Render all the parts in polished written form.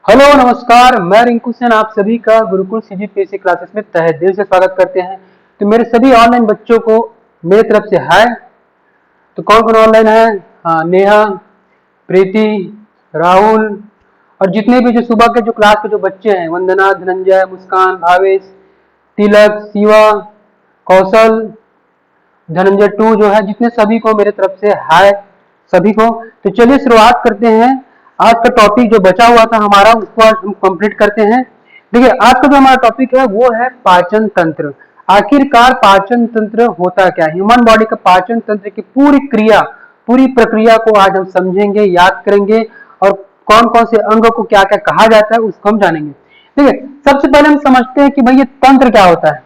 Hello नमस्कार, मैं रिंकू सेन आप सभी का गुरुकुल सीजीपीएससी क्लासेस में तहे दिल से स्वागत करते हैं। तो मेरे सभी ऑनलाइन बच्चों को मेरी तरफ से हाय। तो कौन कौन ऑनलाइन है? हाँ, नेहा, प्रीति, राहुल और जितने भी जो सुबह के जो क्लास के जो बच्चे हैं, वंदना, धनंजय, मुस्कान, भावेश, तिलक, शिवा, कौशल, धनंजय टू जो है, जितने सभी को मेरे तरफ से हाय सभी को। तो चलिए शुरुआत करते हैं। आज का टॉपिक जो बचा हुआ था हमारा उसको आज हम कंप्लीट करते हैं। देखिए, आज का जो हमारा टॉपिक है वो है पाचन तंत्र। आखिरकार पाचन तंत्र होता क्या है? ह्यूमन बॉडी का पाचन तंत्र की पूरी प्रक्रिया को आज हम समझेंगे, याद करेंगे और कौन कौन से अंग को क्या क्या कहा जाता है उसको हम जानेंगे। देखिए, सबसे पहले हम समझते हैं कि भाई ये तंत्र क्या होता है।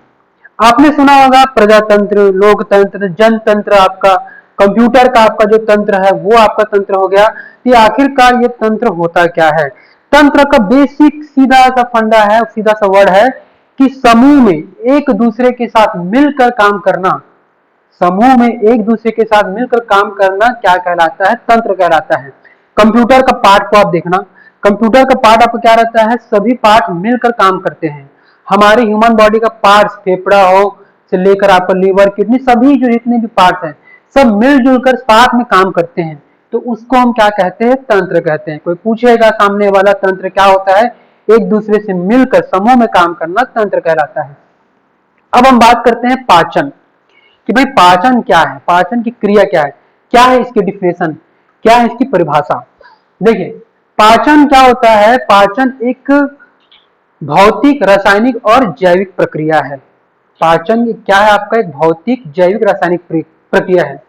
आपने सुना होगा प्रजातंत्र, लोकतंत्र, जनतंत्र, आपका कंप्यूटर का आपका जो तंत्र है वो आपका तंत्र हो गया। ये आखिरकार ये तंत्र होता क्या है? तंत्र का बेसिक सीधा सा फंडा है, सीधा सा वर्ड है कि समूह में एक दूसरे के साथ मिलकर काम करना। समूह में एक दूसरे के साथ मिलकर काम करना क्या कहलाता है? तंत्र कहलाता है। कंप्यूटर का पार्ट को आप देखना, कंप्यूटर का पार्ट आपको क्या रहता है? सभी पार्ट मिलकर काम करते हैं। हमारे ह्यूमन बॉडी का पार्ट, फेफड़ा हो से लेकर आपका लीवर, किडनी, सभी जो जितने भी पार्ट हैं सब मिलजुल कर साथ में काम करते हैं। तो उसको हम क्या कहते हैं? तंत्र कहते हैं। कोई पूछेगा सामने वाला तंत्र क्या होता है? एक दूसरे से मिलकर समूह में काम करना तंत्र कहलाता है। अब हम बात करते हैं पाचन कि भाई पाचन क्या है, पाचन की क्रिया क्या है इसकी डिफिनेशन, क्या है इसकी परिभाषा। देखिए, पाचन क्या होता है? पाचन एक भौतिक, रासायनिक और जैविक प्रक्रिया है। पाचन क्या है? आपका एक भौतिक, जैविक, रासायनिक प्रक्रिया है।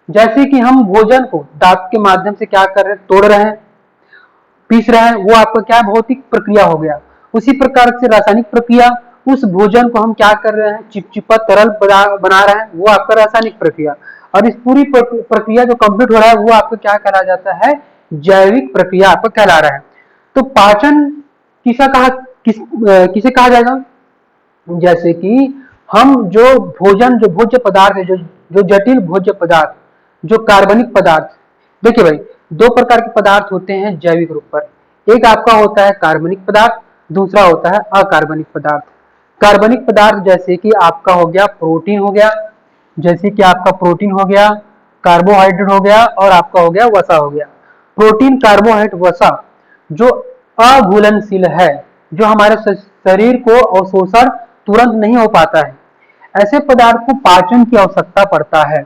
जैसे कि हम भोजन को दांत के माध्यम से क्या कर रहे हैं? तोड़ रहे हैं, पीस रहे हैं, वो आपका क्या भौतिक प्रक्रिया हो गया। उसी प्रकार से रासायनिक प्रक्रिया, उस भोजन को हम क्या कर रहे हैं? चिपचिपा तरल बना रहे हैं, वो आपका रासायनिक प्रक्रिया। और इस पूरी प्रक्रिया जो कंप्लीट हो रहा है वो आपको क्या कहा जाता है? जैविक प्रक्रिया आपको कहला रहा है। तो पाचन किसे कहा जाएगा? जैसे कि हम जो भोजन, जो भोज्य पदार्थ है, जो जटिल भोज्य पदार्थ, जो कार्बनिक पदार्थ। देखिए भाई, दो प्रकार के पदार्थ होते हैं जैविक रूप पर। एक आपका होता है कार्बनिक पदार्थ, दूसरा होता है अकार्बनिक पदार्थ। कार्बनिक पदार्थ जैसे कि आपका हो गया प्रोटीन हो गया, जैसे कि आपका प्रोटीन हो गया, कार्बोहाइड्रेट हो गया और आपका हो गया वसा हो गया। प्रोटीन, कार्बोहाइड्रेट, वसा जो अघुलनशील है, जो हमारे शरीर को अवशोषण तुरंत नहीं हो पाता है, ऐसे पदार्थ को पाचन की आवश्यकता पड़ता है।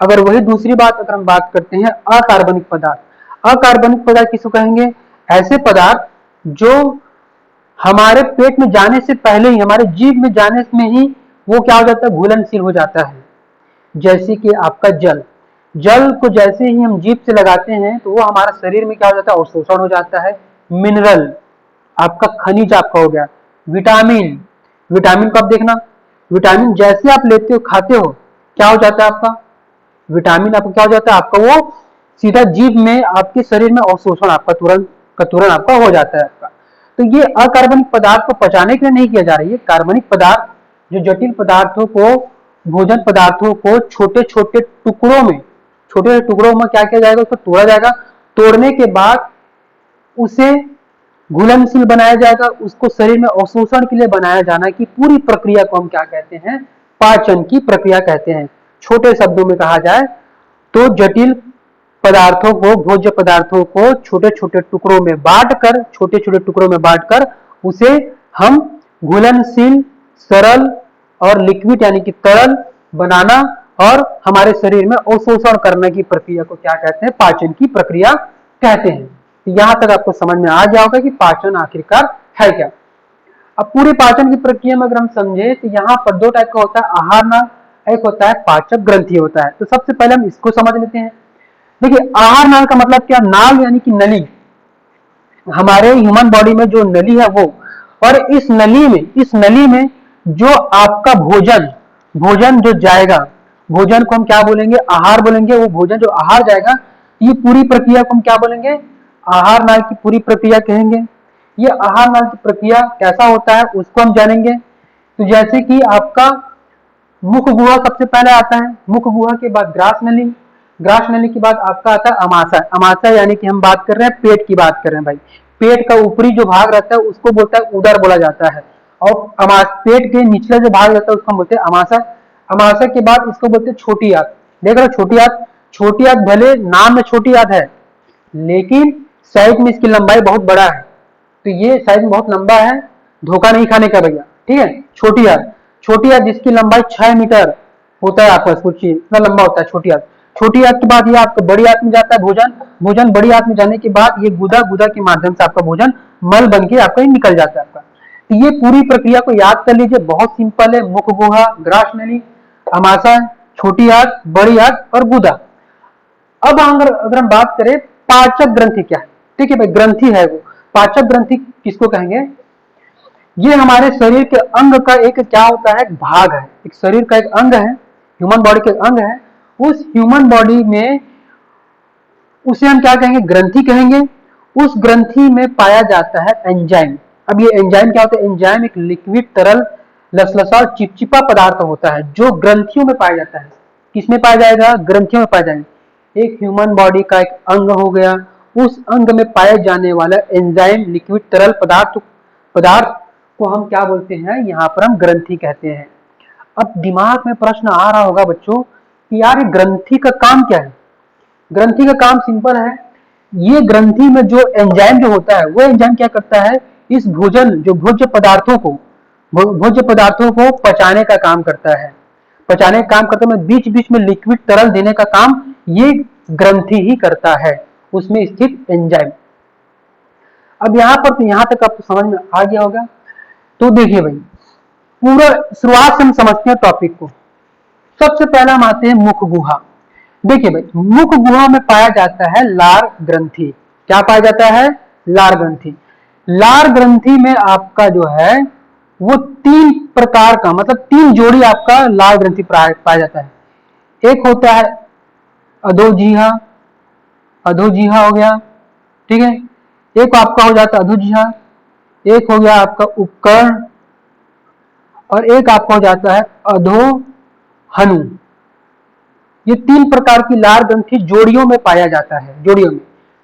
अगर वही दूसरी बात अगर हम बात करते हैं अकार्बनिक पदार्थ, अकार्बनिक पदार्थ किसको कहेंगे? ऐसे पदार्थ जो हमारे पेट में जाने से पहले ही, हमारे जीभ में जाने में ही वो क्या हो जाता है? घुलनशील हो जाता है। जैसे कि आपका जल, जल को जैसे ही हम जीभ से लगाते हैं तो वो हमारा शरीर में क्या हो जाता है? अवशोषण हो जाता है। मिनरल, आपका खनिज आपका हो गया। विटामिन, विटामिन को आप देखना, विटामिन जैसे आप लेते हो, खाते हो, क्या हो जाता है आपका? विटामिन आपका क्या हो जाता है? आपका वो सीधा जीभ में, आपके शरीर में अवशोषण आपका तुरंत आपका हो जाता है आपका। तो ये अकार्बनिक पदार्थ को पचाने के लिए नहीं किया जा रहा है। ये कार्बनिक पदार्थ जो जटिल पदार्थों को, भोजन पदार्थों को छोटे छोटे टुकड़ों में, छोटे टुकड़ों में क्या किया जाएगा? उसको तोड़ा जाएगा। तोड़ने के बाद उसे घुलनशील बनाया जाएगा, उसको शरीर में अवशोषण के लिए बनाया जाना की पूरी प्रक्रिया को हम क्या कहते हैं? पाचन की प्रक्रिया कहते हैं। छोटे शब्दों में कहा जाए तो जटिल पदार्थों को, भोज्य पदार्थों को छोटे छोटे टुकड़ों में बांटकर, छोटे छोटे टुकड़ों में बांटकर उसे हम घुलनशील, सरल और लिक्विड यानी कि तरल बनाना और हमारे शरीर में अवशोषण करने की प्रक्रिया को क्या कहते हैं? पाचन की प्रक्रिया कहते हैं। तो यहां तक आपको समझ में आ गया होगा कि पाचन आखिरकार है क्या। अब पूरे पाचन की प्रक्रिया में अगर हम समझे तो यहाँ पर दो टाइप का होता है, आहार नाल, एक होता है पाचक ग्रंथि होता है। तो सबसे पहले हम इसको समझ लेते हैं। देखिए, आहार नाल का मतलब क्या? नाल यानी कि नली, हमारे ह्यूमन बॉडी में जो नली है वो, और इस नली में जो आपका भोजन, भोजन जो जाएगा, भोजन को हम क्या बोलेंगे? आहार बोलेंगे। वो भोजन जो आहार जाएगा, ये पूरी प्रक्रिया को हम क्या बोलेंगे? आहार नाल की पूरी प्रक्रिया कहेंगे। ये आहार नाल की प्रक्रिया कैसा होता है उसको हम जानेंगे। तो जैसे कि आपका मुख गुहा सबसे पहले आता है, मुख गुहा के बाद ग्रास नली, ग्रास नली के बाद आपका आता है अमाशय। अमाशय यानी कि हम बात कर रहे हैं पेट की बात कर रहे हैं भाई। पेट का ऊपरी जो भाग रहता है उसको बोलता है उदर बोला जाता है, और पेट के निचला जो भाग रहता है उसको बोलते हैं अमाशय। अमाशय के बाद इसको बोलते हैं छोटी आंत। देख रहे हो छोटी आंत, छोटी आंत भले नाम में छोटी आंत है लेकिन साइज में इसकी लंबाई बहुत बड़ा है, तो ये साइज में बहुत लंबा है, धोखा नहीं खाने का भैया, ठीक है। छोटी आंत, छोटी आंत जिसकी लंबाई 6 मीटर होता है, आपस सोचिए इतना लंबा होता है छोटी आंत। छोटी आंत के बाद ये आपका बड़ी आंत में जाता है भोजन, भोजन बड़ी आंत में जाने के बाद ये गुदा, गुदा के माध्यम से आपका भोजन मल बन के आपका निकल जाता है आपका। तो ये पूरी प्रक्रिया को याद कर लीजिए, बहुत सिंपल है। मुख गुहा, ग्रास नली, अमाशय, छोटी आंत, बड़ी आंत और गुदा। अब अगर हम बात करें पाचक ग्रंथि क्या है, ठीक है भाई, ग्रंथि है वो। पाचक ग्रंथि किसको कहेंगे? ये हमारे शरीर के अंग का एक क्या होता है, भाग है, एक शरीर का एक अंग है, ह्यूमन बॉडी के अंग है। उस ह्यूमन बॉडी में उसे हम क्या कहेंगे, ग्रंथि कहेंगे। उस ग्रंथि में पाया जाता है एंजाइम। अब ये एंजाइम क्या होता है? एंजाइम एक लिक्विड, तरल, लसलसा और चिपचिपा पदार्थ होता है जो ग्रंथियों में पाया जाता है। किसमें पाया जाएगा? ग्रंथियों में पाया जाएगा। एक ह्यूमन बॉडी का एक अंग हो गया, उस अंग में पाए जाने वाला एंजाइम, लिक्विड, तरल पदार्थ को हम क्या बोलते हैं? यहाँ पर हम ग्रंथि कहते हैं। अब दिमाग में प्रश्न आ रहा होगा बच्चों कि यार ये ग्रंथि का काम क्या है? ग्रंथि का काम सिंपल है। ये ग्रंथि में जो एंजाइम जो होता है वो एंजाइम क्या करता है? इस भोज्य पदार्थों को पचाने का काम करता है। पचाने का काम करते में बीच बीच में लिक्विड, तरल देने का काम ये ग्रंथि ही करता है, उसमें स्थित एंजाइम। अब यहाँ पर तो यहाँ तक आपको समझ में आ गया होगा। तो देखिए भाई, पूरा शुरुआत से हम समझते हैं टॉपिक को। सबसे पहला हम आते हैं मुख गुहा। देखिए भाई, मुख गुहा में पाया जाता है लार ग्रंथि। क्या पाया जाता है? लार ग्रंथि। लार ग्रंथि में आपका जो है वो 3 प्रकार का, मतलब 3 जोड़ी आपका लार ग्रंथि पाया जाता है। एक होता है अधोजिहा, अधोजिहा हो गया, ठीक है। एक आपका हो जाता है अधोजिहा, एक हो गया आपका उपकर्ण, और एक आपका हो जाता है अधोहनु। ये 3 प्रकार की लार ग्रंथि जोड़ियों में पाया जाता है। जोड़ियों में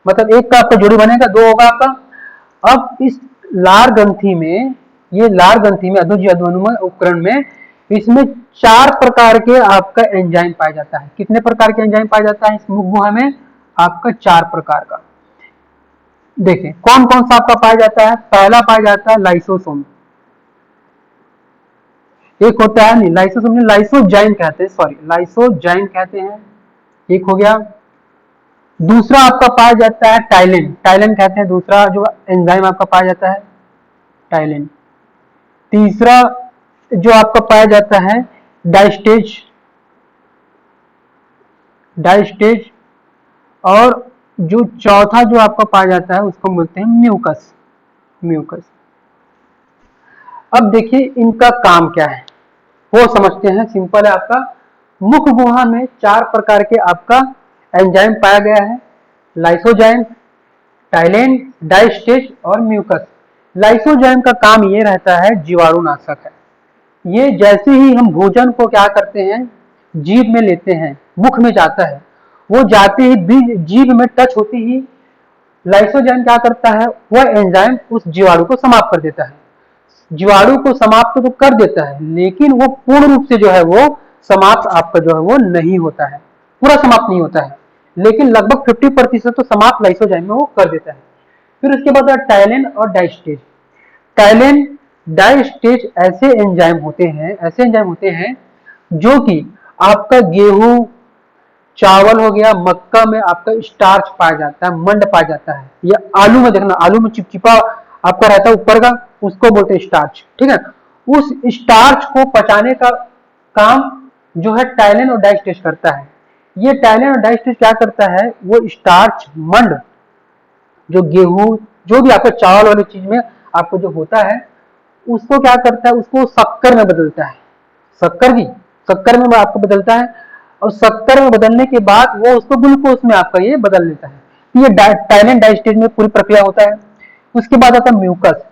मतलब एक का आपका जोड़ी बनेगा, 2 होगा आपका। अब इस लार ग्रंथि में, ये लार ग्रंथि में अधोजिहा, अधोहनु, उपकरण में, इसमें 4 प्रकार के आपका एंजाइम पाया जाता है। कितने प्रकार के एंजाइम पाया जाता है इस मुख गुहा में? आपका 4 प्रकार का। देखिए कौन कौन सा आपका पाया जाता है। पहला पाया जाता है लाइसोसोम। एक होता है नहीं लाइसोसोम, लाइसोजाइम कहते हैं, सॉरी लाइसोजाइम कहते हैं, एक हो गया। दूसरा आपका पाया जाता है टाइलिन, टाइलिन कहते हैं दूसरा जो एंजाइम आपका पाया जाता है, टाइलिन। तीसरा जो आपका पाया जाता है डायस्टेज, डायस्टेज। और जो चौथा जो आपका पाया जाता है उसको बोलते हैं म्यूकस, म्यूकस। अब देखिए इनका काम क्या है वो समझते हैं। सिंपल है आपका, मुख गुहा में 4 प्रकार के आपका एंजाइम पाया गया है, लाइसोजाइम, टाइलिन, डायस्टेज और म्यूकस। लाइसोजाइम का काम ये रहता है जीवाणुनाशक है। ये जैसे ही हम भोजन को क्या करते हैं, जीभ में लेते हैं, मुख में जाता है, वो जाते ही जीभ में टच होती ही लाइसोजाइम क्या करता है, वह एंजाइम उस जीवाणु को समाप्त कर देता है। जीवाणु को समाप्त तो कर देता है लेकिन वो पूर्ण रूप से जो है वो समाप्त आपका जो है वो नहीं होता है, पूरा समाप्त नहीं होता है, लेकिन लगभग 50% तो समाप्त लाइसोजाइम में वो कर देता है। फिर उसके बाद टाइलिन और डायस्टेज। टाइलिन, डायस्टेज ऐसे एंजाइम होते हैं जो कि आपका गेहूं, चावल हो गया, मक्का में आपका स्टार्च पाया जाता है, मंड पाया जाता है, या आलू में देखना, आलू में चिपचिपा आपका रहता है ऊपर का, उसको बोलते हैं स्टार्च, ठीक है। उस स्टार्च को पचाने का काम जो है टाइलिन और डायस्टेज करता है। ये टाइलिन और डायस्टेज क्या करता है, वो स्टार्च, मंड, जो गेहूं, जो भी आपका चावल वाली चीज में आपको जो होता है, उसको क्या करता है, उसको शक्कर में बदलता है। शक्कर में आपको बदलता है, और शक्कर में बदलने के बाद वो उसको ग्लूकोज में आपका ये बदल देता है। ये टाइलिन डायस्टेज में पूरी प्रक्रिया होता है। उसके बाद आता है म्यूकस।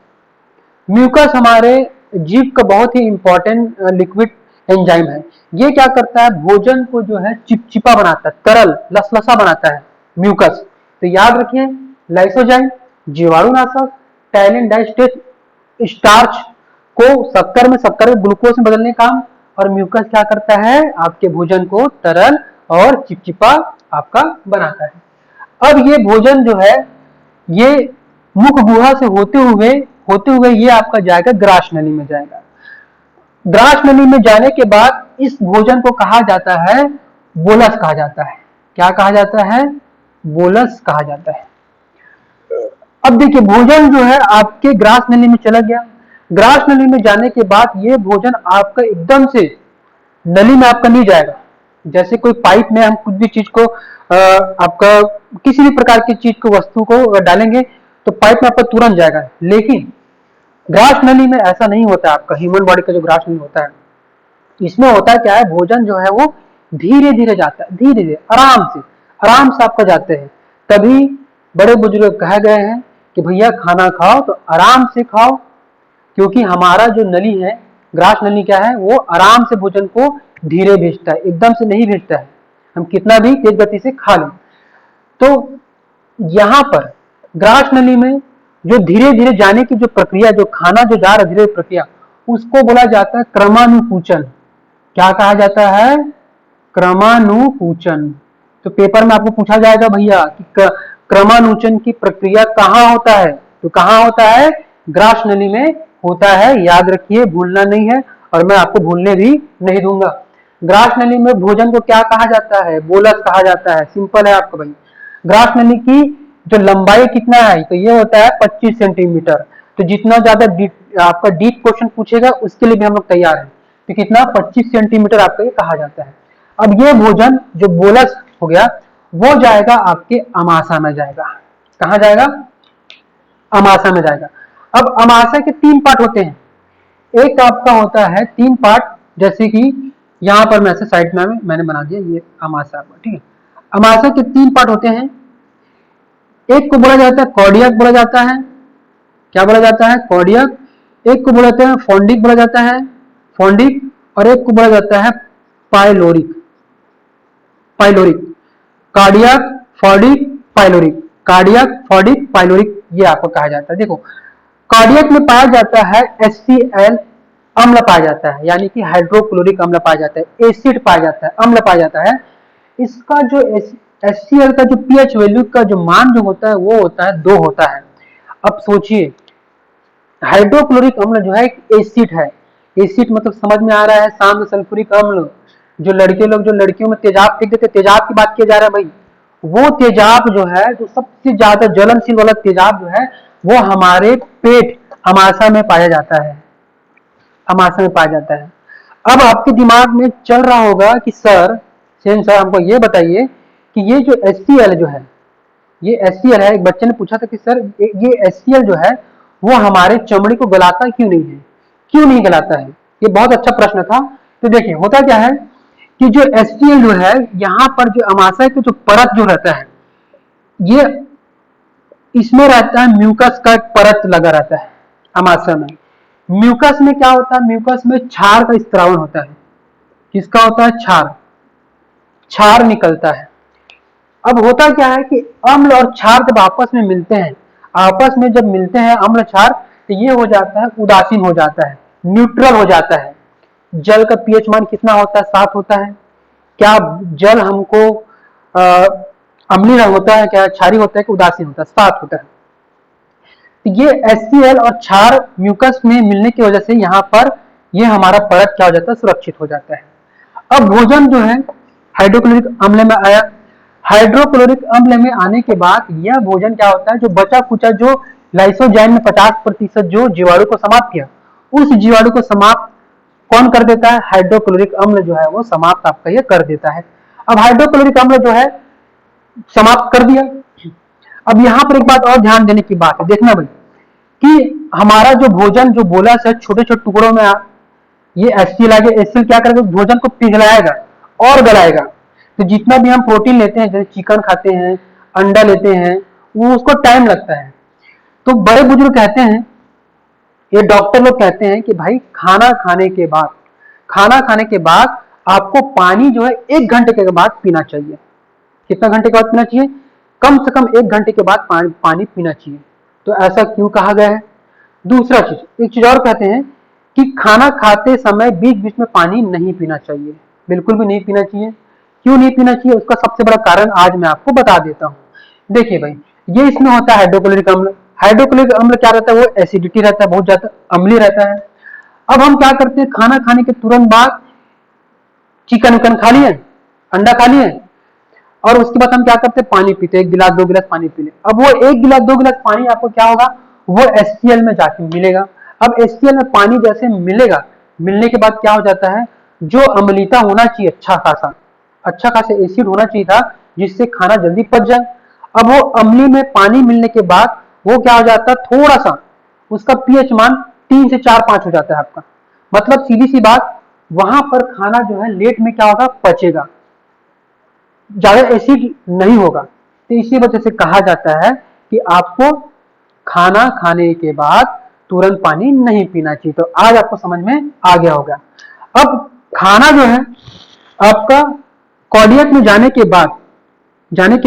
म्यूकस हमारे जीभ का बहुत ही इंपॉर्टेंट लिक्विड एंजाइम है। ये क्या करता है, भोजन को जो है चिपचिपा बनाता है, तरल, लसलसा बनाता है म्यूकस। तो याद रखिए लाइसोजाइम, जीवाणुनाशक टैलिन डाइस्टेट स्टार्च को शक्कर में ग्लूकोज में बदलने का काम, और म्यूकस क्या करता है, आपके भोजन को तरल और चिपचिपा आपका बनाता है। अब ये भोजन जो है ये मुख गुहा से होते हुए ये आपका जाएगा ग्रास नली में जाएगा। ग्रास नली में जाने के बाद इस भोजन को कहा जाता है बोलस कहा जाता है। क्या कहा जाता है, बोलस कहा जाता है। अब देखिए भोजन जो है आपके ग्रास नली में चला गया। ग्रास नली में जाने के बाद ये भोजन आपका एकदम से नली में आपका नहीं जाएगा। जैसे कोई पाइप में हम कुछ भी चीज को आपका किसी भी प्रकार की चीज को वस्तु को डालेंगे तो पाइप में आपका तुरंत जाएगा, लेकिन ग्रास नली में ऐसा नहीं होता। आपका ह्यूमन बॉडी का जो ग्रास नली होता है इसमें होता है क्या है, भोजन जो है वो धीरे धीरे जाता है, धीरे धीरे आराम से आपका जाते हैं। तभी बड़े बुजुर्ग कहे गए हैं कि भैया खाना खाओ तो आराम से खाओ, क्योंकि हमारा जो नली है ग्रास नली क्या है, वो आराम से भोजन को धीरे भेजता है, एकदम से नहीं भेजता है। हम कितना भी तेज गति से खा लें तो यहाँ पर ग्रास नली में जो धीरे धीरे जाने की जो प्रक्रिया, जो खाना जो जा रहा है धीरे प्रक्रिया, उसको बोला जाता है क्रमानुपूचन। क्या कहा जाता है, क्रमानुपूचन। तो पेपर में आपको पूछा जाएगा भैया कि क्रमानुचन की प्रक्रिया कहाँ होता है, तो कहाँ होता है, ग्रास नली में होता है। याद रखिए, भूलना नहीं है, और मैं आपको भूलने भी नहीं दूंगा। ग्रास नली में भोजन को क्या कहा जाता है, बोलस कहा जाता है। सिंपल है आपको भाई। ग्रास नली की जो लंबाई कितना है, तो ये होता है 25 सेंटीमीटर। तो जितना ज्यादा आपका डीप क्वेश्चन पूछेगा उसके लिए भी हम लोग तैयार हैं। तो कितना, 25 सेंटीमीटर आपका ये कहा जाता है। अब ये भोजन जो बोलस हो गया वो जाएगा आपके अमाशय में जाएगा। कहाँ जाएगा, अमाशय में जाएगा। अब अमाशय के 3 पार्ट होते हैं। एक आपका होता है 3 पार्ट, जैसे कि यहाँ पर मैं ऐसे साइड में मैंने बना दिया, ये अमाशय आपका, ठीक है। अमाशय के 3 पार्ट होते हैं। एक को बोला जाता है कॉर्डियक बोला जाता है। क्या बोला जाता है, कॉर्डियक। एक को बोला जाता है फोंडिक बोला जाता है, फोंडिक। और एक को बोला जाता है pyloric, pyloric. Cardiac, fundic, pyloric, cardiac, fundic, pyloric, ये आपको कहा जाता है। देखो कार्डियक में पाया जाता है HCl अम्ल पाया जाता है, यानी कि हाइड्रोक्लोरिक अम्ल पाया जाता है, एसिड पाया जाता है, अम्ल पाया जाता है। इसका जो HCl का जो pH वैल्यू का जो मान जो होता है वो होता है 2 होता है। अब सोचिए, हाइड्रोक्लोरिक अम्ल जो है एक एसिड है। एसिड मतलब समझ में आ रहा है, शांत सल्फ्यूरिक अम्ल। जो लड़के लोग जो लड़कियों में तेजाब फेंक देते, तेजाब की बात किया जा रहा है भाई। वो तेजाब जो है, जो सबसे ज्यादा ज्वलनशील वाला तेजाब जो है, वो हमारे पेट अमाशय में पाया जाता है, अमाशय में पाया जाता है। अब आपके दिमाग में चल रहा होगा कि सर हमको ये बताइए कि ये जो HCl जो है, ये HCl है। एक बच्चे ने पूछा था कि सर ये HCl जो है वो हमारे चमड़ी को गलाता क्यों नहीं है, क्यों नहीं गलाता है। ये बहुत अच्छा प्रश्न था। तो देखिए होता क्या है कि जो HCl जो है, यहाँ पर जो अमाशय की जो परत जो रहता है, ये इसमें रहता है म्यूकस का परत लगा रहता है अमाशय में। म्यूकस में क्या होता है, म्यूकस में क्षार का स्त्रावन होता है। किसका होता है, क्षार, क्षार निकलता है। अब होता क्या है कि अम्ल और क्षार जब आपस में मिलते हैं, आपस में जब मिलते हैं अम्ल क्षार, तो ये हो जाता है उदासीन हो जाता है, न्यूट्रल हो जाता है। जल का पीएच मान कितना होता है, 7 होता है। क्या जल हमको अम्लीय रंग होता है, क्या क्षारीय होता है कि उदासीन होता है, 7 होता है। तो ये HCl और क्षार म्यूकस में मिलने की वजह से यहाँ पर ये हमारा परत क्या हो जाता है, सुरक्षित हो जाता है। अब भोजन जो है हाइड्रोक्लोरिक अम्ल में आया। हाइड्रोक्लोरिक अम्ल में आने के बाद यह भोजन क्या होता है, जो बचा कुचा जो लाइसोजाइम में 50% जो जीवाणु को समाप्त किया, उस जीवाणु को समाप्त कौन कर देता है, हाइड्रोक्लोरिक अम्ल जो है वो समाप्त आपका ये कर देता है। अब हाइड्रोक्लोरिक अम्ल जो है समाप्त कर दिया। अब यहाँ पर एक बात और ध्यान देने की बात है, देखना भाई कि हमारा जो भोजन जो बोला से छोटे छोटे टुकड़ों में ये HCl आगे, HCl क्या करेगा, भोजन को पिघलाएगा और गलाएगा। तो जितना भी हम प्रोटीन लेते हैं, जैसे चिकन खाते हैं, अंडा लेते हैं, वो उसको टाइम लगता है। तो बड़े बुजुर्ग कहते हैं, ये डॉक्टर लोग कहते हैं कि भाई खाना खाने के बाद आपको पानी जो है 1 घंटे के बाद पीना चाहिए। कितना घंटे के बाद पीना चाहिए, कम से कम 1 घंटे के बाद पानी पीना चाहिए। तो ऐसा क्यों कहा गया है? दूसरा चीज, एक चीज और कहते हैं कि खाना खाते समय बीच बीच में पानी नहीं पीना चाहिए, बिल्कुल भी नहीं पीना चाहिए। क्यों नहीं पीना चाहिए, उसका सबसे बड़ा कारण आज मैं आपको बता देता हूँ। देखिए भाई, ये इसमें होता है हाइड्रोक्लोरिक अम्ल। हाइड्रोक्लोरिक अम्ल क्या रहता है, वो एसिडिटी रहता है, बहुत ज्यादा अम्लीय रहता है। अब हम क्या करते हैं, खाना खाने के तुरंत बाद चिकन उकन खा लिए, अंडा खा लिए, और उसके बाद हम क्या करते हैं, पानी पीते हैं, 1 गिलास 2 गिलास पानी पी ले। अब वो 1 गिलास 2 गिलास पानी आपको क्या होगा, वो HCl में जाके मिलेगा। अब HCl में पानी जैसे मिलेगा, मिलने के बाद क्या हो जाता है, जो अम्लीयता होना चाहिए, अच्छा खासा एसिड होना चाहिए था, जिससे खाना जल्दी पच जाए, अब वो अम्ली में पानी मिलने के बाद वो क्या हो जाता है, थोड़ा सा उसका pH मान 3 से 4 5 हो जाता है आपका। मतलब सीधी सी बात, वहां पर खाना जो है लेट में क्या होगा, पचेगा, ज्यादा एसिड नहीं होगा। तो इसी वजह से कहा जाता है कि आपको खाना खाने के बाद तुरंत पानी नहीं पीना चाहिए। तो आज आपको समझ में आ गया होगा। अब खाना जो है आपका कॉर्डियक में जाने के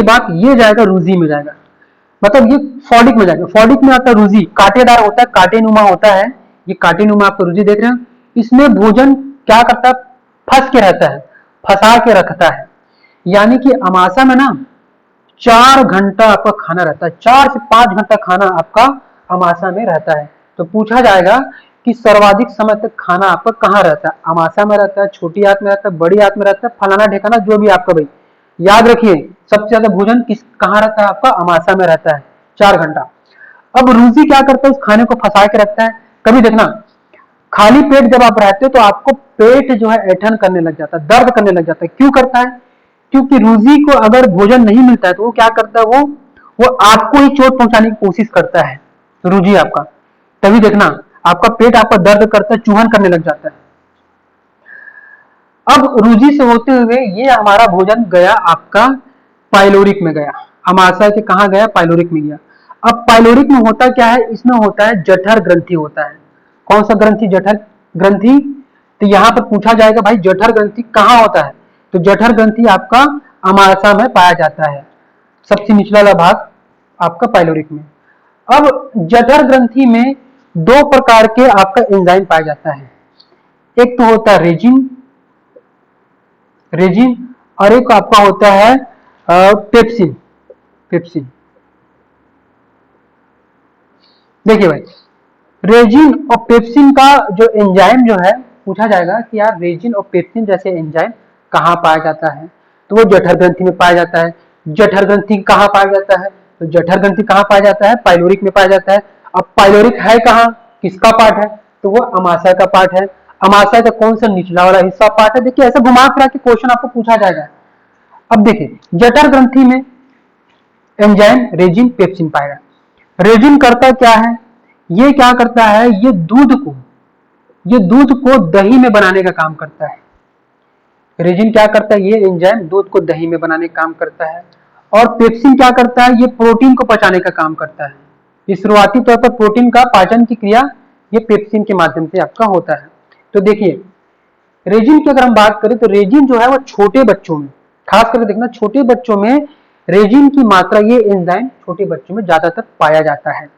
बाद ये जाएगा रूजी में जाएगा, मतलब ये फॉडिक में जाएगा। फॉडिक में आता है रूजी, कांटेदार होता है, कांटेनुमा होता है। ये कांटेनुमा आपको रूजी देख रहे हैं, इसमें भोजन क्या करता है, फंस के रहता है, फंसा के रखता है। यानी कि अमाशा में ना 4 घंटा आपका खाना रहता है, 4 से 5 घंटा खाना आपका अमाशा में रहता है। तो पूछा जाएगा कि सर्वाधिक समय तक खाना आपका कहाँ रहता है, अमाशा में रहता है, छोटी आंत में रहता है, बड़ी आंत में रहता है, फलाना ढेकाना जो भी आपका। भाई याद रखिए, सबसे ज्यादा भोजन कहाँ रहता है आपका, अमाशा में रहता है, 4 घंटा। अब रूजी क्या करता है, उस खाने को फंसा के रखता है। कभी देखना, खाली पेट जब आप रहते हो तो आपको पेट जो है ऐंठन करने लग जाता है, दर्द करने लग जाता है। क्यों करता है, क्योंकि रूजी को अगर भोजन नहीं मिलता है तो वो क्या करता है, वो आपको ही चोट पहुंचाने की कोशिश करता है, रूजी आपका। तभी देखना आपका पेट आपका दर्द करता है, चूहन करने लग जाता है। अब रूजी से होते हुए ये हमारा भोजन गया आपका पाइलोरिक में गया, अमाशय के कहा गया, पाइलोरिक में गया। अब पाइलोरिक में होता क्या है, इसमें होता है जठर ग्रंथि होता है। कौन सा ग्रंथि, जठर ग्रंथि। तो यहाँ पर पूछा जाएगा भाई जठर ग्रंथि कहाँ होता है, तो जठर ग्रंथि आपका अमाशय में पाया जाता है, सबसे निचला वाला भाग आपका पाइलोरिक में। अब जठर ग्रंथि में 2 प्रकार के आपका एंजाइम पाया जाता है, एक तो होता है रेजिन और एक आपका होता है पेप्सिन। देखिए भाई, रेजिन और पेप्सिन का जो एंजाइम जो है, पूछा जाएगा कि यार रेजिन और पेप्सिन जैसे एंजाइम कहाँ पाया जाता है, तो वो जठर ग्रंथि में पाया जाता है। जठर ग्रंथि कहाँ पाया जाता है, तो जठर ग्रंथि कहाँ पाया जाता है, पाइलोरिक में पाया जाता है। अब पाइलोरिक है कहाँ, किसका पार्ट है, तो वो अमाशय का पार्ट है। अमाशय का कौन सा, निचला वाला हिस्सा पार्ट है। देखिए ऐसे घुमा फिरा के क्वेश्चन आपको पूछा जाएगा। अब देखिए जठर ग्रंथि में एंजाइम रेजिन पेप्सिन पाएगा। रेजिन करता क्या है, ये क्या करता है, ये दूध को दही में बनाने का काम करता है। रेजिन क्या करता है, ये एंजाइम दूध को दही में बनाने का काम करता है। और पेप्सिन क्या करता है, ये प्रोटीन को पचाने का काम करता है। ये शुरुआती तौर पर प्रोटीन का पाचन की क्रिया ये पेप्सिन के माध्यम से आपका होता है। तो देखिए रेजिन की अगर हम बात करें तो रेजिन जो है वो छोटे बच्चों में, खास करके देखना छोटे बच्चों में रेजिन की मात्रा, ये एंजाइम छोटे बच्चों में ज्यादातर पाया जाता है।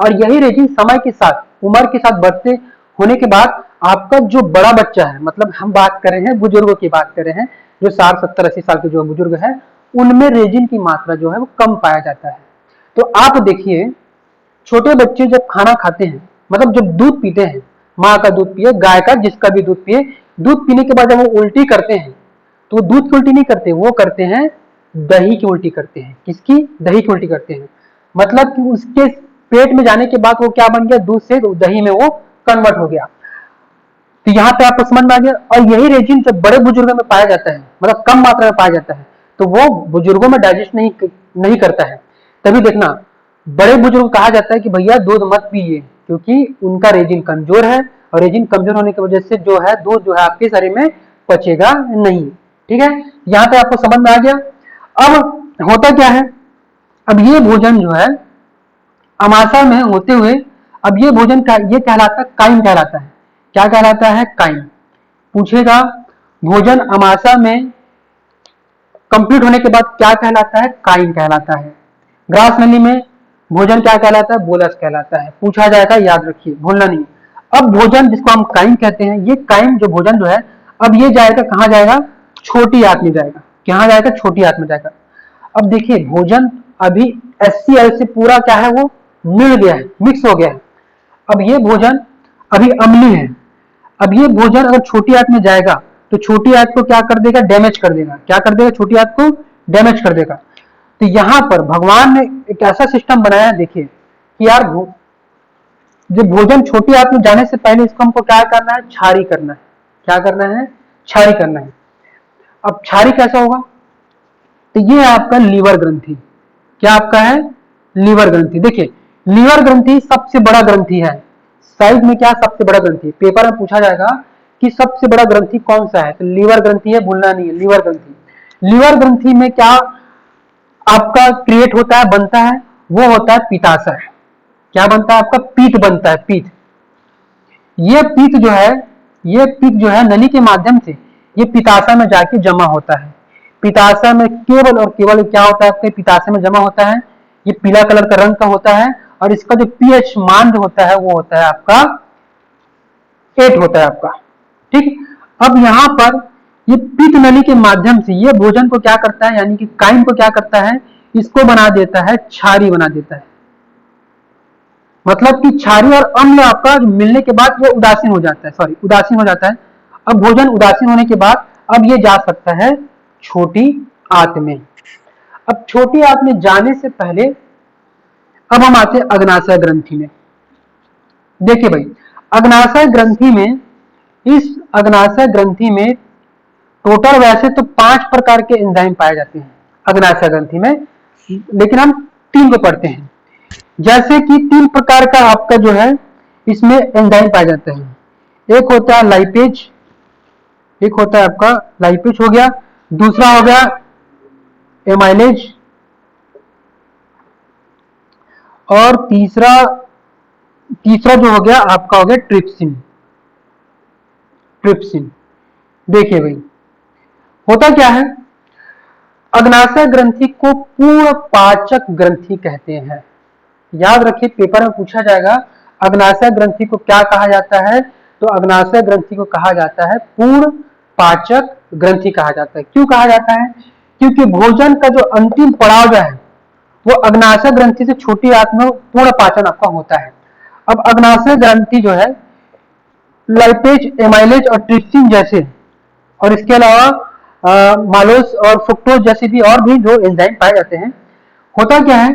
और यही रेजिन समय के साथ, उम्र के साथ बढ़ते होने के बाद आपका जो बड़ा बच्चा है, मतलब हम बात कर रहे हैं बुजुर्गों की बात कर रहे हैं, जो 60 70 80 साल के जो बुजुर्ग है, उनमें रेजिन की मात्रा जो है वो कम पाया जाता है। तो आप देखिए छोटे बच्चे जब खाना खाते हैं, मतलब जब दूध पीते हैं, माँ का दूध पिए, गाय का, जिसका भी दूध पिए, दूध पीने के बाद जब वो उल्टी करते हैं, तो वो दूध की उल्टी नहीं करते, वो करते हैं दही की उल्टी करते हैं। किसकी, दही की उल्टी करते हैं। मतलब कि उसके पेट में जाने के बाद वो क्या बन गया, दूध से दही में वो कन्वर्ट हो गया। तो यहाँ पे आपको समझ में आ गया। और यही रेजिन जब बड़े बुजुर्गों में पाया जाता है, मतलब कम मात्रा में पाया जाता है, तो वो बुजुर्गों में डाइजेस्ट नहीं करता है। तभी देखना बड़े बुजुर्ग कहा जाता है कि भैया दूध मत पीजिए, क्योंकि उनका रेजिन कमजोर है, और रेजिन कमजोर होने की वजह से जो है दूध जो है आपके शरीर में पचेगा नहीं। ठीक है, यहाँ पे आपको समझ में आ गया। अब होता क्या है, अब ये भोजन जो है अमाशय में होते हुए, अब ये भोजन का ये कहलाता है काइम कहलाता है। क्या कहलाता है, काइम। पूछेगा भोजन अमाशय में कंप्लीट होने के बाद क्या कहलाता है, काइम कहलाता है। ग्रास नली में भोजन क्या कहलाता है? बोलस कहलाता है। पूछा जाएगा, याद रखिए, भूलना नहीं। अब भोजन जिसको हम काइम कहते हैं, ये काइम जो भोजन जो है, अब ये जाएगा कहाँ जाएगा? छोटी आंत में जाएगा। कहाँ जाएगा? छोटी आंत में जाएगा। अब देखिए भोजन अभी HCl से पूरा क्या है, वो मिल गया है, मिक्स हो गया है। अब ये भोजन अभी अम्लीय है। अब ये भोजन अगर छोटी आंत में जाएगा तो छोटी आंत को क्या कर देगा? डैमेज कर देगा। क्या कर देगा? छोटी आंत को डैमेज कर देगा। तो यहां पर भगवान ने एक ऐसा सिस्टम बनाया है, देखिए कि यार जो भोजन छोटी आंत में जाने से पहले इसको हमको क्या करना है? क्षारी करना है। क्या करना है? क्षारी करना है। अब क्षारी कैसा होगा? तो ये आपका लीवर ग्रंथि। क्या आपका है? लीवर ग्रंथि। देखिए लीवर ग्रंथि सबसे बड़ा ग्रंथि है। साइज में क्या सबसे बड़ा ग्रंथि है? पेपर में पूछा जाएगा कि सबसे बड़ा ग्रंथि कौन सा है, तो लीवर ग्रंथि है, भूलना नहीं है, लीवर ग्रंथि। लीवर ग्रंथि में क्या आपका क्रिएट होता है, बनता है? वो होता है पीताशय। क्या बनता है आपका? पीत बनता है, पीत। ये पीत जो है, ये पीत जो है नली के माध्यम से ये पिताशय में जाके जमा होता है। पिताशय में केवल और केवल क्या होता है आपके? पिताशय में जमा होता है। ये पीला कलर का रंग का होता है और इसका जो पीएच मान जो होता है वो होता है आपका 8 होता है आपका। ठीक। अब यहाँ पर ये पित्त नली के माध्यम से ये भोजन को क्या करता है, यानी कि काइम को क्या करता है? इसको बना देता है, क्षारी बना देता है। मतलब कि क्षारी और अम्ल आपका मिलने के बाद ये उदासीन हो जाता है, सॉरी उदासीन हो जाता है। अब भोजन उदासीन होने के बाद अब ये जा सकता है छोटी आंत में। अब छोटी आंत में जाने से पहले अब हम आते हैं अग्नाशय ग्रंथि में। देखिए भाई अग्नाशय ग्रंथि में, इस अग्नाशय ग्रंथि में टोटल वैसे तो 5 प्रकार के एंजाइम पाए जाते हैं अग्नाशय ग्रंथि में, लेकिन हम 3 को पढ़ते हैं। जैसे कि 3 प्रकार का आपका जो है इसमें एंजाइम पाए जाते हैं। एक होता है लाइपेज, एक होता है आपका लाइपेज हो गया, दूसरा हो गया एमाइलेज, और तीसरा जो हो गया आपका हो गया ट्रिप्सिन। ट्रिप्सिन। देखिए भाई होता क्या है, अग्नाशय ग्रंथि को पूर्ण पाचक ग्रंथि कहते हैं। याद रखिए पेपर में पूछा जाएगा अग्नाशय ग्रंथि को क्या कहा जाता है, तो अग्नाशय ग्रंथि को कहा जाता है पूर्ण पाचक ग्रंथि कहा जाता है। क्यों कहा जाता है? क्योंकि भोजन का जो अंतिम पड़ाव जो है वो अग्नाशय ग्रंथि से छोटी आंत में पूर्ण पाचन आपका होता है। अब अग्नाशय ग्रंथि जो है लाइपेज, एमाइलेज और ट्रिप्सिन जैसे, और इसके अलावा मालोस और फ्रुक्टोज जैसे भी और भी जो एंजाइम पाए जाते हैं। होता क्या है,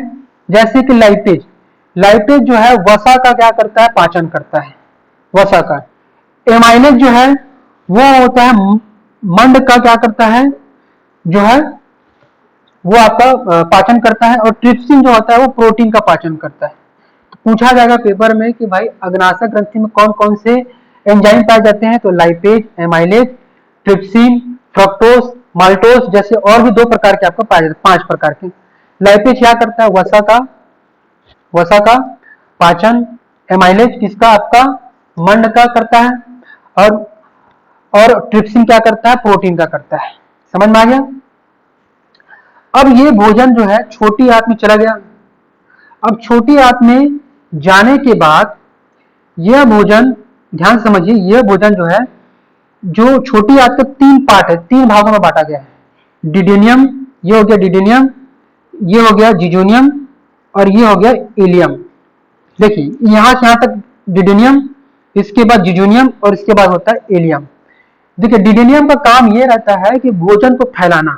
जैसे कि लाइपेज, लाइपेज जो है वसा का क्या करता है? पाचन करता है, वसा का। एमाइलेज जो है वो होता है मंड का क्या करता है, जो है वो आपका पाचन करता है। और ट्रिप्सिन जो होता है वो प्रोटीन का पाचन करता है। तो पूछा जाएगा पेपर में कि भाई अग्नाशय ग्रंथि में कौन कौन से एंजाइम पाए जाते हैं, तो lipase, amylase, trypsin, fructose, maltose जैसे और भी 2 प्रकार के आपको पाए जाते हैं, 5 प्रकार के। लाइपेज क्या करता है? वसा का पाचन। एमाइलेज किसका? आपका मंड का करता है। और ट्रिप्सिन क्या करता है? प्रोटीन का करता है। समझ में आ गया? अब ये भोजन जो है छोटी आंत में चला गया। अब छोटी आंत में जाने के बाद यह भोजन, ध्यान समझिए, यह भोजन जो है, जो छोटी आंत का 3 पार्ट है, 3 भागों में बांटा गया है। डिडेनियम, ये हो गया डिडेनियम, ये हो गया जिजोनियम और ये हो गया इलियम। देखिए यहां से यहां तक डिडेनियम, इसके बाद जिजोनियम और इसके बाद होता है इलियम। देखिए डिडेनियम का काम ये रहता है कि भोजन को फैलाना।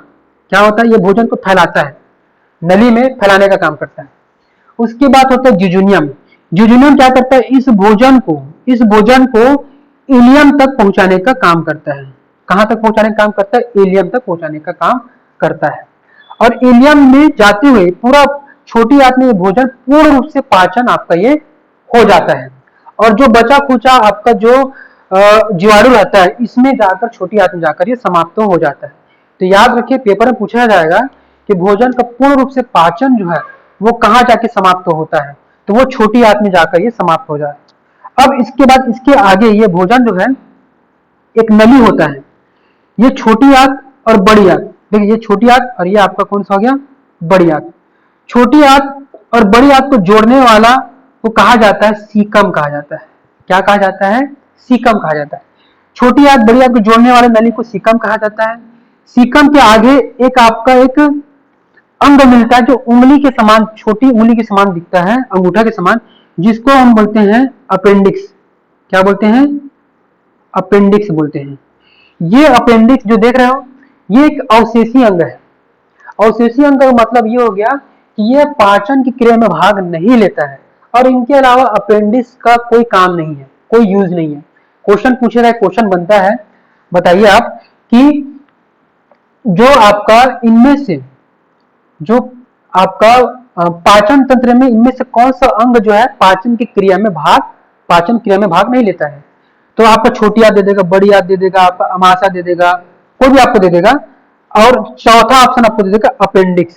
क्या होता है? ये भोजन को फैलाता है, नली में फैलाने का काम करता है। उसके बाद होता है जिजोनियम। जिजोनियम क्या करता है? इस भोजन को इलियम तक पहुंचाने का काम करता है। कहां तक पहुंचाने का काम करता है? इलियम तक पहुंचाने का काम करता है। और इलियम में जाते हुए पूरा छोटी आंत में भोजन पूर्ण रूप से पाचन आपका ये हो जाता है। और जो बचा खुचा आपका जो जीवाणु रहता है इसमें जाकर छोटी आंत में जाकर ये समाप्त हो जाता है। तो याद रखिए पेपर में पूछा जाएगा कि भोजन का पूर्ण रूप से पाचन जो है वो कहां जाके समाप्त होता है, तो वो छोटी आंत में जाकर ये समाप्त हो जाता है। अब इसके बाद इसके आगे ये भोजन जो है एक नली होता है, ये छोटी आंत और बड़ी आंत। देखिए ये छोटी आंत और ये आपका कौन सा हो गया? बड़ी आंत। छोटी आंत और बड़ी आंत को जोड़ने वाला को कहा जाता है सीकम कहा जाता है। क्या कहा जाता है? सीकम कहा जाता है। छोटी आंत बड़ी आंत को जोड़ने वाले नली को सीकम कहा जाता है। सीकम के आगे एक आपका एक अंग मिलता है जो उंगली के समान, छोटी उंगली के समान दिखता है, अंगूठा के समान, जिसको हम बोलते हैं अपेंडिक्स। क्या बोलते हैं? अपेंडिक्स बोलते हैं। ये अपेंडिक्स जो देख रहे हो, ये एक अवशेषी अंग है। अवशेषी अंग का मतलब ये हो गया कि ये पाचन की क्रिया में भाग नहीं लेता है और इनके अलावा अपेंडिक्स का कोई काम नहीं है, कोई यूज नहीं है। क्वेश्चन पूछेगा, क्वेश्चन बनता है, बताइए आप कि जो आपका इनमें से जो आपका पाचन तंत्र में इनमें से कौन सा अंग जो है पाचन क्रिया में भाग नहीं लेता है? तो आपको छोटी आंत दे देगा, बड़ी आंत दे देगा, आपका अमाशय दे देगा, कोई भी आपको दे देगा, और चौथा ऑप्शन आपको दे देगा अपेंडिक्स।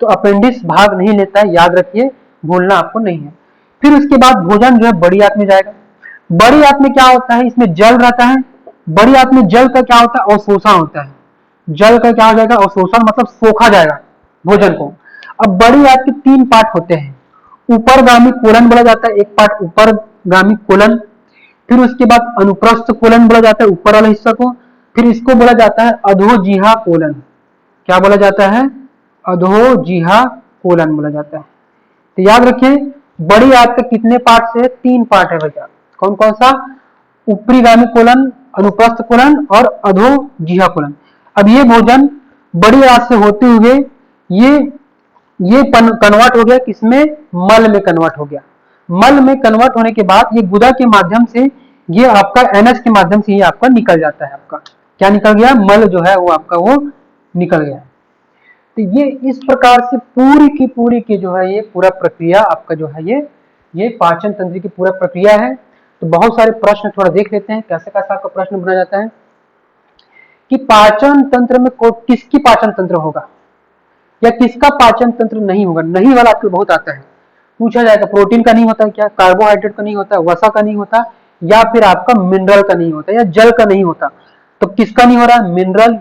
तो अपेंडिक्स भाग नहीं लेता है, याद रखिए, भूलना आपको नहीं है। फिर उसके बाद भोजन जो है बड़ी आंत में जाएगा। बड़ी आंत में क्या होता है? इसमें जल रहता है। बड़ी आंत में जल का क्या होता है? अवशोषण होता है। जल का क्या हो जाएगा? अवशोषण, मतलब सोखा जाएगा भोजन को। अब बड़ी आंत के 3 पार्ट होते हैं। ऊपरगामी कोलन बोला जाता है, एक पार्ट ऊपरगामी कोलन। फिर उसके बाद अनुप्रस्थ कोलन बोला जाता है, ऊपर वाले हिस्सा को। फिर इसको बोला जाता है अधोजिह्वा कोलन। क्या बोला जाता है? अधोजिह्वा कोलन बोला जाता है। तो याद रखिए, बड़ी आंत के कितने पार्ट से? 3 पार्ट है भैया। कौन कौन सा? ऊपरीगामी कोलन, अनुप्रस्थ कोलन और अधोजिह्वा कोलन। अब ये भोजन बड़ी आंत से होते हुए ये कन्वर्ट हो गया किसमें? मल में कन्वर्ट हो गया। मल में कन्वर्ट होने के बाद ये गुदा के माध्यम से, ये आपका एनएच के माध्यम से ये आपका निकल जाता है। आपका क्या निकल गया? मल जो है वो आपका वो निकल गया। तो ये इस प्रकार से पूरी की जो है ये पूरा प्रक्रिया आपका जो है ये पाचन तंत्र की पूरा प्रक्रिया है। तो बहुत सारे प्रश्न थोड़ा देख लेते हैं, कैसे कैसे आपका प्रश्न बना जाता है कि पाचन तंत्र में किसकी पाचन तंत्र होगा या किसका पाचन तंत्र नहीं होगा। नहीं वाला आपको बहुत आता है, पूछा जाएगा प्रोटीन का नहीं होता क्या, कार्बोहाइड्रेट का नहीं होता, वसा का नहीं होता, या फिर आपका मिनरल का नहीं होता, या जल का नहीं होता। तो किसका नहीं हो रहा? मिनरल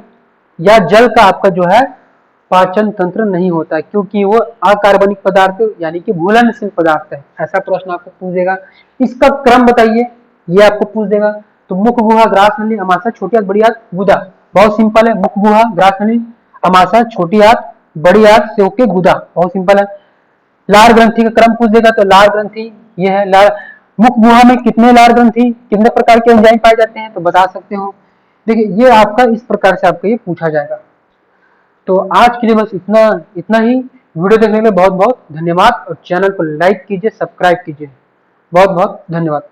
या जल का आपका जो है पाचन तंत्र नहीं होता है, क्योंकि वो अकार्बनिक पदार्थ यानी कि घुलनशील पदार्थ है। ऐसा प्रश्न आपको पूछेगा। इसका क्रम बताइए, ये आपको पूछ देगा। तो मुख गुहा, ग्रास नली, अमाशय, छोटी आंत, बड़ी आंत, गुदा। बहुत सिंपल है। मुख गुहा, ग्रास नली, अमाशय, छोटी आंत, बड़ी आंत से होके गुदा। बहुत सिंपल है। लार ग्रंथि का क्रम पूछ देगा, तो लार ग्रंथि ये है। लार मुख गुहा में कितने लार ग्रंथि, कितने प्रकार के एंजाइम पाए जाते हैं, तो बता सकते हो। देखिए, ये आपका इस प्रकार से आपका ये पूछा जाएगा। तो आज के लिए बस इतना ही। वीडियो देखने के लिए बहुत बहुत धन्यवाद और चैनल को लाइक कीजिए, सब्सक्राइब कीजिए। बहुत बहुत धन्यवाद।